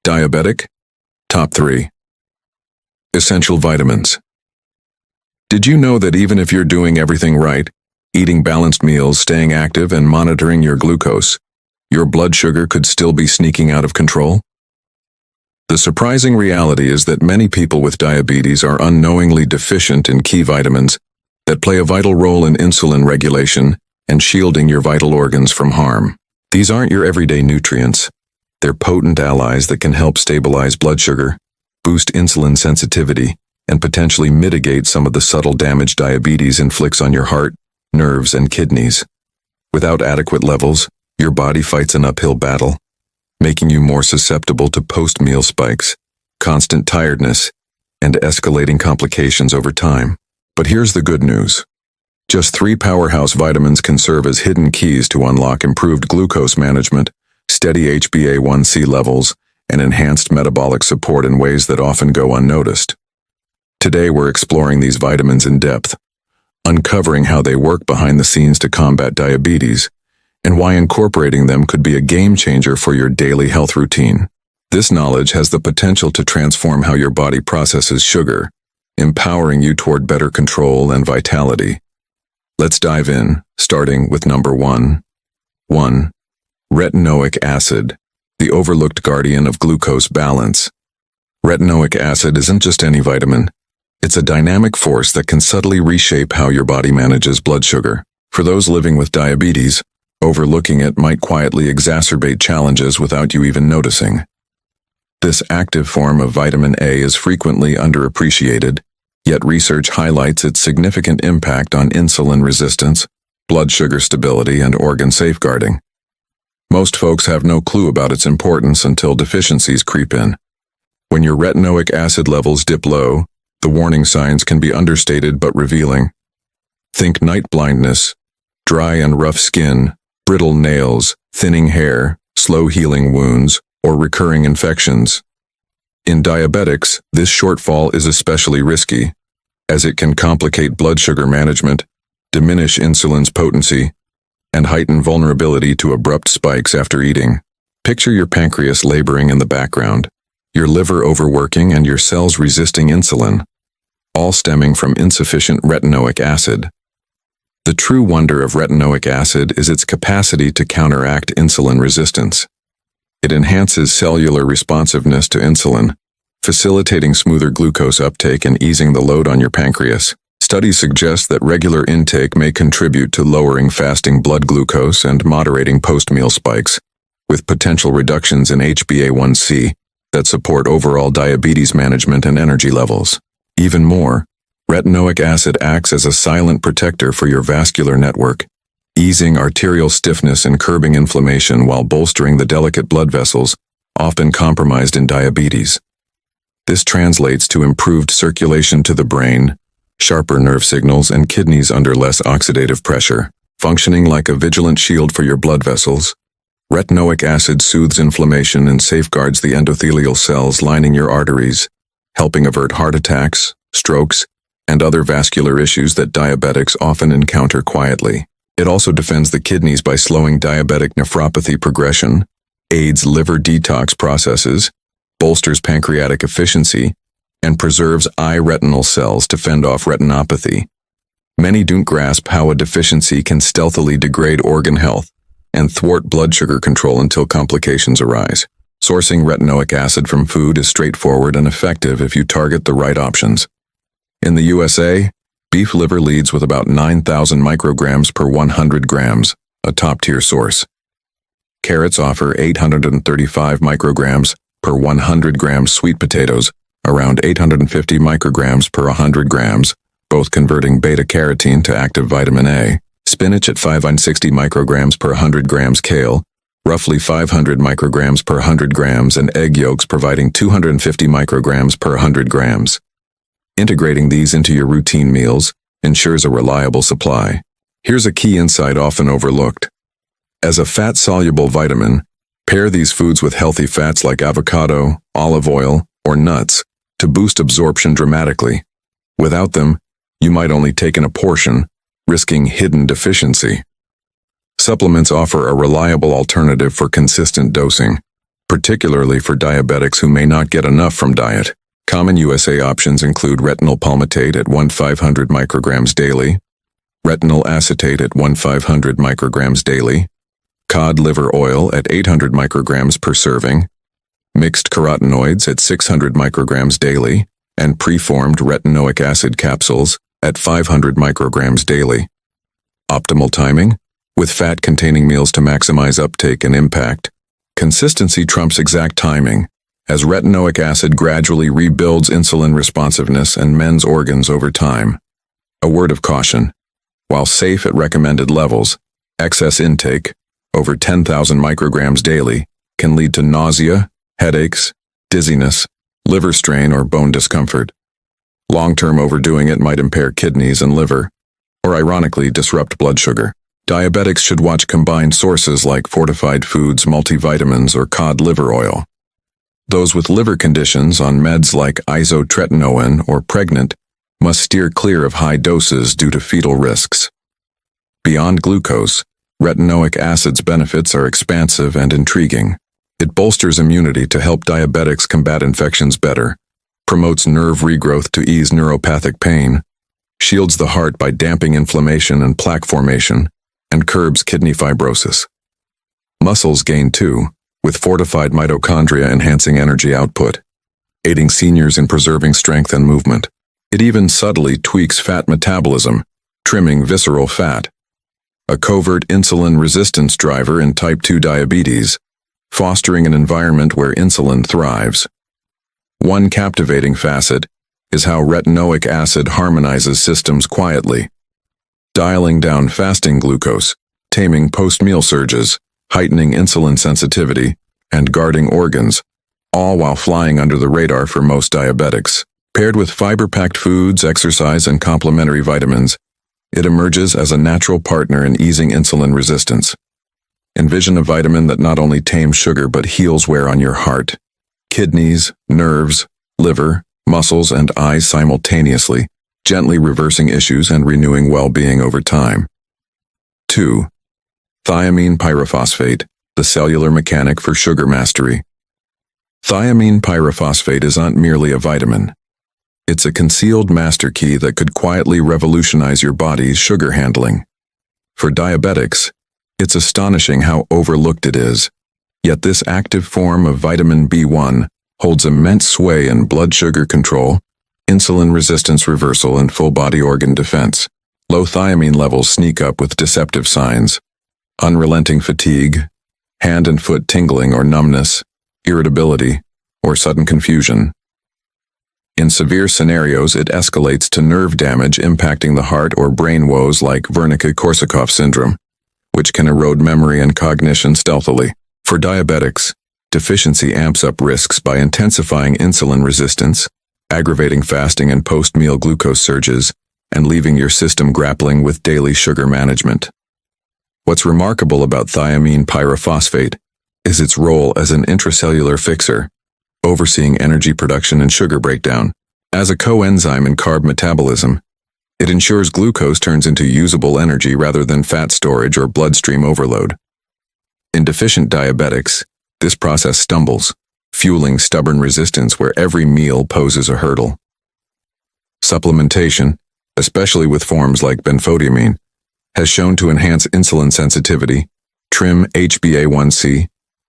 Diabetic? Top 3. Essential vitamins. Did you know that even if you're doing everything right, eating balanced meals, staying active, and monitoring your glucose, your blood sugar could still be sneaking out of control? The surprising reality is that many people with diabetes are unknowingly deficient in key vitamins that play a vital role in insulin regulation and shielding your vital organs from harm. These aren't your everyday nutrients. They're potent allies that can help stabilize blood sugar, boost insulin sensitivity, and potentially mitigate some of the subtle damage diabetes inflicts on your heart, nerves, and kidneys. Without adequate levels, your body fights an uphill battle, making you more susceptible to post-meal spikes, constant tiredness, and escalating complications over time. But here's the good news. Just 3 powerhouse vitamins can serve as hidden keys to unlock improved glucose management, steady HbA1c levels, and enhanced metabolic support in ways that often go unnoticed. Today we're exploring these vitamins in depth, uncovering how they work behind the scenes to combat diabetes, and why incorporating them could be a game changer for your daily health routine. This knowledge has the potential to transform how your body processes sugar, empowering you toward better control and vitality. Let's dive in, starting with number 1. 1. Retinoic acid, the overlooked guardian of glucose balance. Retinoic acid isn't just any vitamin. It's a dynamic force that can subtly reshape how your body manages blood sugar. For those living with diabetes, overlooking it might quietly exacerbate challenges without you even noticing. This active form of vitamin A is frequently underappreciated, yet research highlights its significant impact on insulin resistance, blood sugar stability, and organ safeguarding. Most folks have no clue about its importance until deficiencies creep in. When your retinoic acid levels dip low, the warning signs can be understated but revealing. Think night blindness, dry and rough skin, brittle nails, thinning hair, slow healing wounds, or recurring infections. In diabetics, this shortfall is especially risky, as it can complicate blood sugar management, diminish insulin's potency, and heighten vulnerability to abrupt spikes after eating. Picture your pancreas laboring in the background, your liver overworking, and your cells resisting insulin, all stemming from insufficient retinoic acid. The true wonder of retinoic acid is its capacity to counteract insulin resistance. It enhances cellular responsiveness to insulin, facilitating smoother glucose uptake and easing the load on your pancreas. Studies suggest that regular intake may contribute to lowering fasting blood glucose and moderating post-meal spikes, with potential reductions in HbA1c that support overall diabetes management and energy levels. Even more, retinoic acid acts as a silent protector for your vascular network, easing arterial stiffness and curbing inflammation while bolstering the delicate blood vessels, often compromised in diabetes. This translates to improved circulation to the brain, sharper nerve signals, and kidneys under less oxidative pressure. Functioning like a vigilant shield for your blood vessels, retinoic acid soothes inflammation and safeguards the endothelial cells lining your arteries, helping avert heart attacks, strokes, and other vascular issues that diabetics often encounter quietly. It also defends the kidneys by slowing diabetic nephropathy progression, aids liver detox processes, bolsters pancreatic efficiency, and preserves eye retinal cells to fend off retinopathy. Many don't grasp how a deficiency can stealthily degrade organ health and thwart blood sugar control until complications arise. Sourcing retinoic acid from food is straightforward and effective if you target the right options. In the USA, beef liver leads with about 9,000 micrograms per 100 grams, a top-tier source. Carrots offer 835 micrograms per 100 grams, sweet potatoes around 850 micrograms per 100 grams, both converting beta-carotene to active vitamin A. Spinach at 560 micrograms per 100 grams, kale, roughly 500 micrograms per 100 grams, and egg yolks providing 250 micrograms per 100 grams. Integrating these into your routine meals ensures a reliable supply. Here's a key insight often overlooked. As a fat-soluble vitamin, pair these foods with healthy fats like avocado, olive oil, or nuts to boost absorption dramatically. Without them, you might only take in a portion, risking hidden deficiency. Supplements offer a reliable alternative for consistent dosing, particularly for diabetics who may not get enough from diet. Common USA options include retinol palmitate at 1,500 micrograms daily, retinol acetate at 1,500 micrograms daily, cod liver oil at 800 micrograms per serving, mixed carotenoids at 600 micrograms daily, and preformed retinoic acid capsules at 500 micrograms daily. Optimal timing? With fat-containing meals to maximize uptake and impact. Consistency trumps exact timing, as retinoic acid gradually rebuilds insulin responsiveness and mends organs over time. A word of caution. While safe at recommended levels, excess intake, over 10,000 micrograms daily, can lead to nausea, headaches, dizziness, liver strain, or bone discomfort. Long-term overdoing it might impair kidneys and liver, or ironically disrupt blood sugar. Diabetics should watch combined sources like fortified foods, multivitamins, or cod liver oil. Those with liver conditions on meds like isotretinoin or pregnant must steer clear of high doses due to fetal risks. Beyond glucose, retinoic acid's benefits are expansive and intriguing. It bolsters immunity to help diabetics combat infections better, promotes nerve regrowth to ease neuropathic pain, shields the heart by damping inflammation and plaque formation, and curbs kidney fibrosis. Muscles gain too, with fortified mitochondria enhancing energy output, aiding seniors in preserving strength and movement. It even subtly tweaks fat metabolism, trimming visceral fat, a covert insulin resistance driver in type 2 diabetes, fostering an environment where insulin thrives. One captivating facet is how retinoic acid harmonizes systems quietly, dialing down fasting glucose, taming post-meal surges, heightening insulin sensitivity, and guarding organs, all while flying under the radar for most diabetics. Paired with fiber-packed foods, exercise, and complementary vitamins, it emerges as a natural partner in easing insulin resistance. Envision a vitamin that not only tames sugar but heals wear on your heart, kidneys, nerves, liver, muscles, and eyes simultaneously, gently reversing issues and renewing well-being over time. 2. Thiamine pyrophosphate, the cellular mechanic for sugar mastery. Thiamine pyrophosphate is not merely a vitamin. It's a concealed master key that could quietly revolutionize your body's sugar handling. For diabetics, it's astonishing how overlooked it is. Yet this active form of vitamin B1 holds immense sway in blood sugar control, insulin resistance reversal, and full-body organ defense. Low thiamine levels sneak up with deceptive signs: unrelenting fatigue, hand and foot tingling or numbness, irritability, or sudden confusion. In severe scenarios, it escalates to nerve damage impacting the heart or brain woes like Wernicke-Korsakoff syndrome, which can erode memory and cognition stealthily. For diabetics, deficiency amps up risks by intensifying insulin resistance, aggravating fasting and post-meal glucose surges, and leaving your system grappling with daily sugar management. What's remarkable about thiamine pyrophosphate is its role as an intracellular fixer, overseeing energy production and sugar breakdown. As a coenzyme in carb metabolism, it ensures glucose turns into usable energy rather than fat storage or bloodstream overload. In deficient diabetics, this process stumbles, fueling stubborn resistance where every meal poses a hurdle. Supplementation, especially with forms like benfotiamine, has shown to enhance insulin sensitivity, trim HbA1c,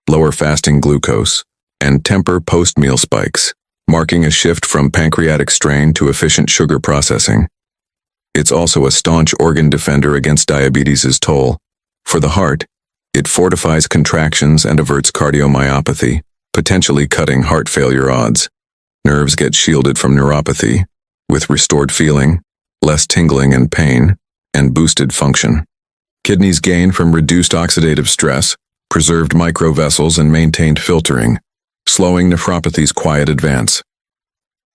lower fasting glucose, and temper post-meal spikes, marking a shift from pancreatic strain to efficient sugar processing. It's also a staunch organ defender against diabetes' toll. For the heart, it fortifies contractions and averts cardiomyopathy, potentially cutting heart failure odds. Nerves get shielded from neuropathy, with restored feeling, less tingling and pain, and boosted function. Kidneys gain from reduced oxidative stress, preserved microvessels, and maintained filtering, slowing nephropathy's quiet advance.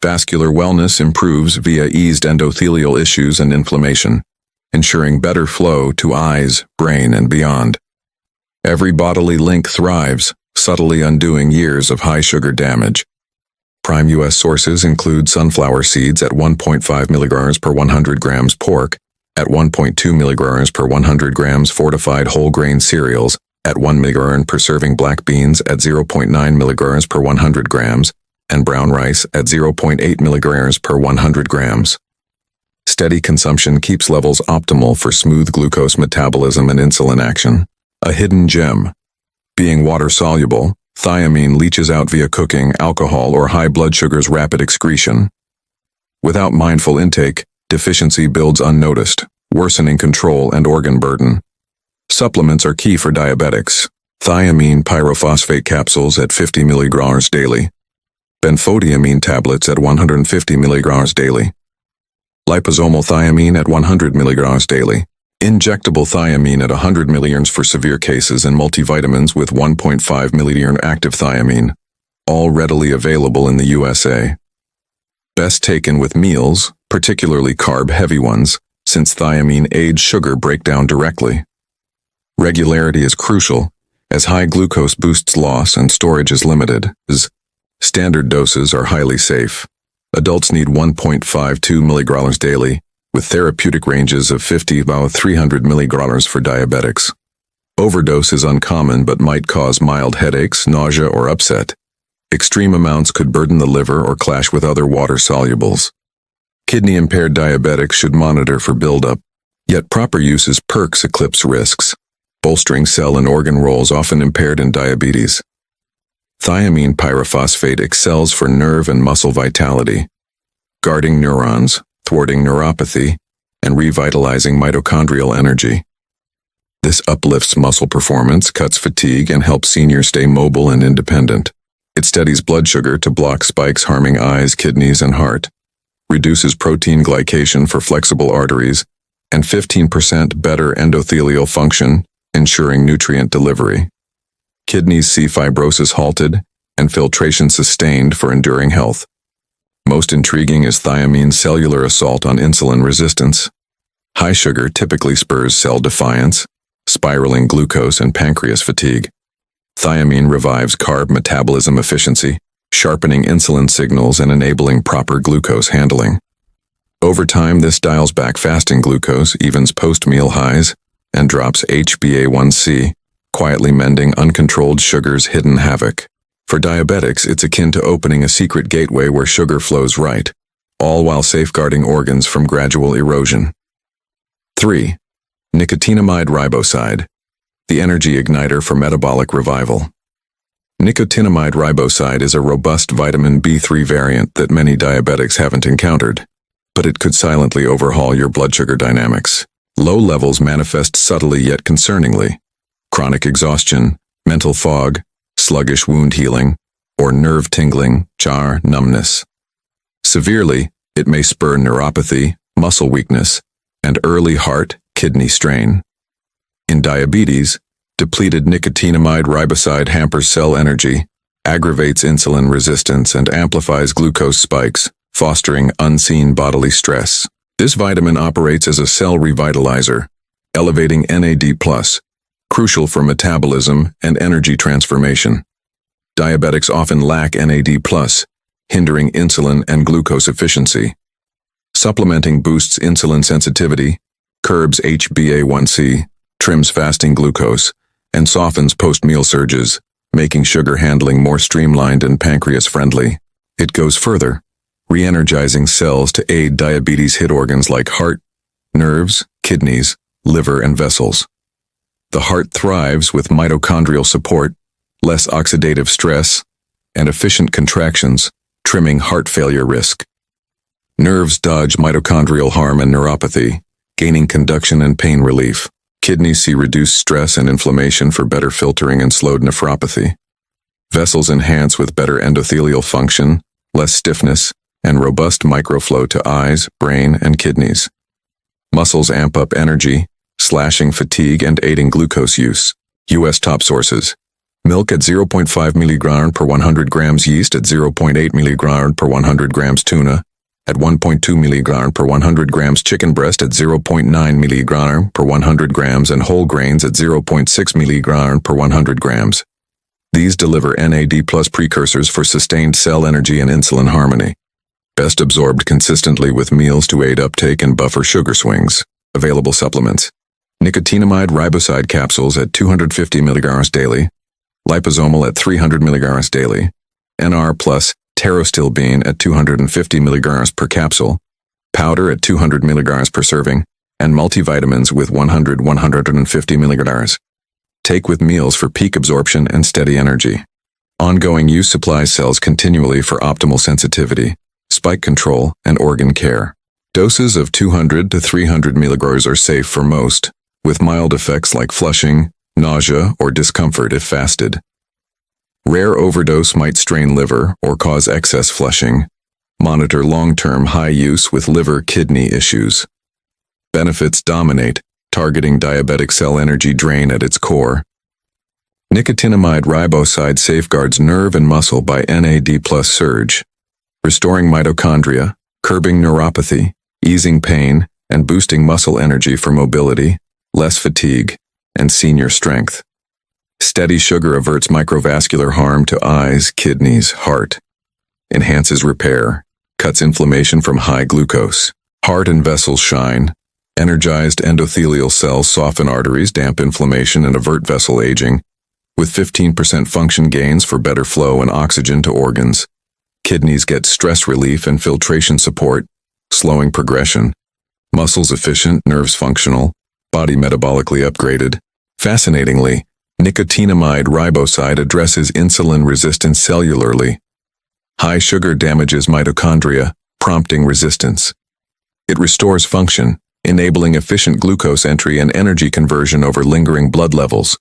Vascular wellness improves via eased endothelial issues and inflammation, ensuring better flow to eyes, brain, and beyond. Every bodily link thrives, subtly undoing years of high sugar damage. Prime U.S. sources include sunflower seeds at 1.5 milligrams per 100 grams, pork at 1.2 milligrams per 100 grams, fortified whole grain cereals at 1 mg per serving, black beans at 0.9 mg per 100 grams, and brown rice at 0.8 mg per 100 grams. Steady consumption keeps levels optimal for smooth glucose metabolism and insulin action. A hidden gem. Being water-soluble, thiamine leaches out via cooking, alcohol, or high blood sugar's rapid excretion. Without mindful intake, deficiency builds unnoticed, worsening control and organ burden. Supplements are key for diabetics. Thiamine pyrophosphate capsules at 50 mg daily. Benfotiamine tablets at 150 mg daily. Liposomal thiamine at 100 mg daily. Injectable thiamine at 100 mg for severe cases, and multivitamins with 1.5 mg active thiamine. All readily available in the USA. Best taken with meals, particularly carb-heavy ones, since thiamine aids sugar breakdown directly. Regularity is crucial, as high glucose boosts loss and storage is limited. Standard doses are highly safe. Adults need 1.52 mg daily, with therapeutic ranges of 50 to 300 mg for diabetics. Overdose is uncommon but might cause mild headaches, nausea, or upset. Extreme amounts could burden the liver or clash with other water solubles. Kidney-impaired diabetics should monitor for buildup, yet proper use's perks eclipse risks, bolstering cell and organ roles often impaired in diabetes. Thiamine pyrophosphate excels for nerve and muscle vitality, guarding neurons, thwarting neuropathy, and revitalizing mitochondrial energy. This uplifts muscle performance, cuts fatigue, and helps seniors stay mobile and independent. It steadies blood sugar to block spikes harming eyes, kidneys, and heart, reduces protein glycation for flexible arteries, and 15% better endothelial function, ensuring nutrient delivery. Kidneys see fibrosis halted and filtration sustained for enduring health. Most intriguing is thiamine's cellular assault on insulin resistance. High sugar typically spurs cell defiance, spiraling glucose and pancreas fatigue. Thiamine revives carb metabolism efficiency, sharpening insulin signals and enabling proper glucose handling. Over time, this dials back fasting glucose, evens post-meal highs, and drops HbA1c, quietly mending uncontrolled sugar's hidden havoc. For diabetics, it's akin to opening a secret gateway where sugar flows right, all while safeguarding organs from gradual erosion. 3. Nicotinamide riboside, the energy igniter for metabolic revival. Nicotinamide riboside is a robust vitamin B3 variant that many diabetics haven't encountered, but it could silently overhaul your blood sugar dynamics. Low levels manifest subtly yet concerningly. Chronic exhaustion, mental fog, sluggish wound healing, or nerve tingling, numbness. Severely, it may spur neuropathy, muscle weakness, and early heart, kidney strain. In diabetes, depleted nicotinamide riboside hampers cell energy, aggravates insulin resistance, and amplifies glucose spikes, fostering unseen bodily stress. This vitamin operates as a cell revitalizer, elevating NAD+, crucial for metabolism and energy transformation. Diabetics often lack NAD+, hindering insulin and glucose efficiency. Supplementing boosts insulin sensitivity, curbs HbA1c, trims fasting glucose, and softens post-meal surges, making sugar handling more streamlined and pancreas-friendly. It goes further, re-energizing cells to aid diabetes-hit organs like heart, nerves, kidneys, liver, and vessels. The heart thrives with mitochondrial support, less oxidative stress, and efficient contractions, trimming heart failure risk. Nerves dodge mitochondrial harm and neuropathy, gaining conduction and pain relief. Kidneys see reduced stress and inflammation for better filtering and slowed nephropathy. Vessels enhance with better endothelial function, less stiffness, and robust microflow to eyes, brain, and kidneys. Muscles amp up energy, slashing fatigue and aiding glucose use. U.S. top sources. Milk at 0.5 mg per 100 grams, yeast at 0.8 mg per 100 grams, tuna at 1.2 mg per 100 grams, chicken breast at 0.9 mg per 100 grams, and whole grains at 0.6 mg per 100 grams. These deliver NAD+ precursors for sustained cell energy and insulin harmony. Best absorbed consistently with meals to aid uptake and buffer sugar swings. Available supplements. Nicotinamide riboside capsules at 250 mg daily, liposomal at 300 mg daily, NR plus pterostilbene at 250 mg per capsule, powder at 200 mg per serving, and multivitamins with 150 mg. Take with meals for peak absorption and steady energy. Ongoing use supplies cells continually for optimal sensitivity, spike control, and organ care. Doses of 200 to 300 mg are safe for most, with mild effects like flushing, nausea, or discomfort if fasted. Rare overdose might strain liver or cause excess flushing. Monitor long-term high use with liver-kidney issues. Benefits dominate, targeting diabetic cell energy drain at its core. Nicotinamide riboside safeguards nerve and muscle by NAD+ surge, restoring mitochondria, curbing neuropathy, easing pain, and boosting muscle energy for mobility, less fatigue, and senior strength. Steady sugar averts microvascular harm to eyes, kidneys, heart. Enhances repair, cuts inflammation from high glucose. Heart and vessels shine. Energized endothelial cells soften arteries, damp inflammation, and avert vessel aging, with 15% function gains for better flow and oxygen to organs. Kidneys get stress relief and filtration support, slowing progression. Muscles efficient, nerves functional, body metabolically upgraded. Fascinatingly, nicotinamide riboside addresses insulin resistance cellularly. High sugar damages mitochondria, prompting resistance. It restores function, enabling efficient glucose entry and energy conversion over lingering blood levels,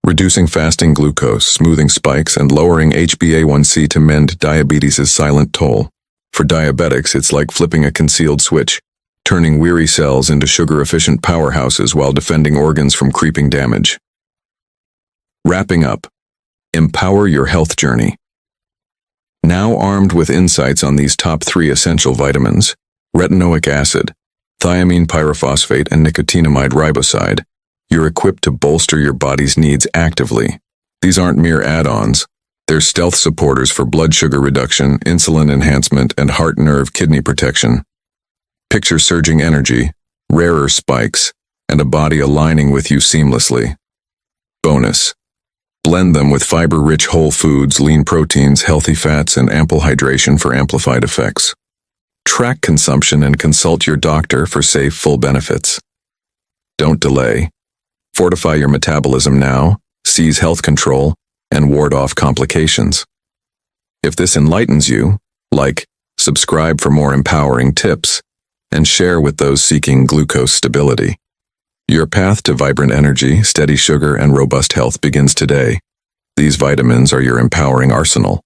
reducing fasting glucose, smoothing spikes, and lowering HbA1c to mend diabetes' silent toll. For diabetics, it's like flipping a concealed switch, turning weary cells into sugar-efficient powerhouses while defending organs from creeping damage. Wrapping up, empower your health journey. Now armed with insights on these top 3 essential vitamins, retinoic acid, thiamine pyrophosphate, and nicotinamide riboside, you're equipped to bolster your body's needs actively. These aren't mere add-ons. They're stealth supporters for blood sugar reduction, insulin enhancement, and heart, nerve, kidney protection. Picture surging energy, rarer spikes, and a body aligning with you seamlessly. Bonus: blend them with fiber-rich whole foods, lean proteins, healthy fats, and ample hydration for amplified effects. Track consumption and consult your doctor for safe, full benefits. Don't delay. Fortify your metabolism now, seize health control, and ward off complications. If this enlightens you, like, subscribe for more empowering tips, and share with those seeking glucose stability. Your path to vibrant energy, steady sugar, and robust health begins today. These vitamins are your empowering arsenal.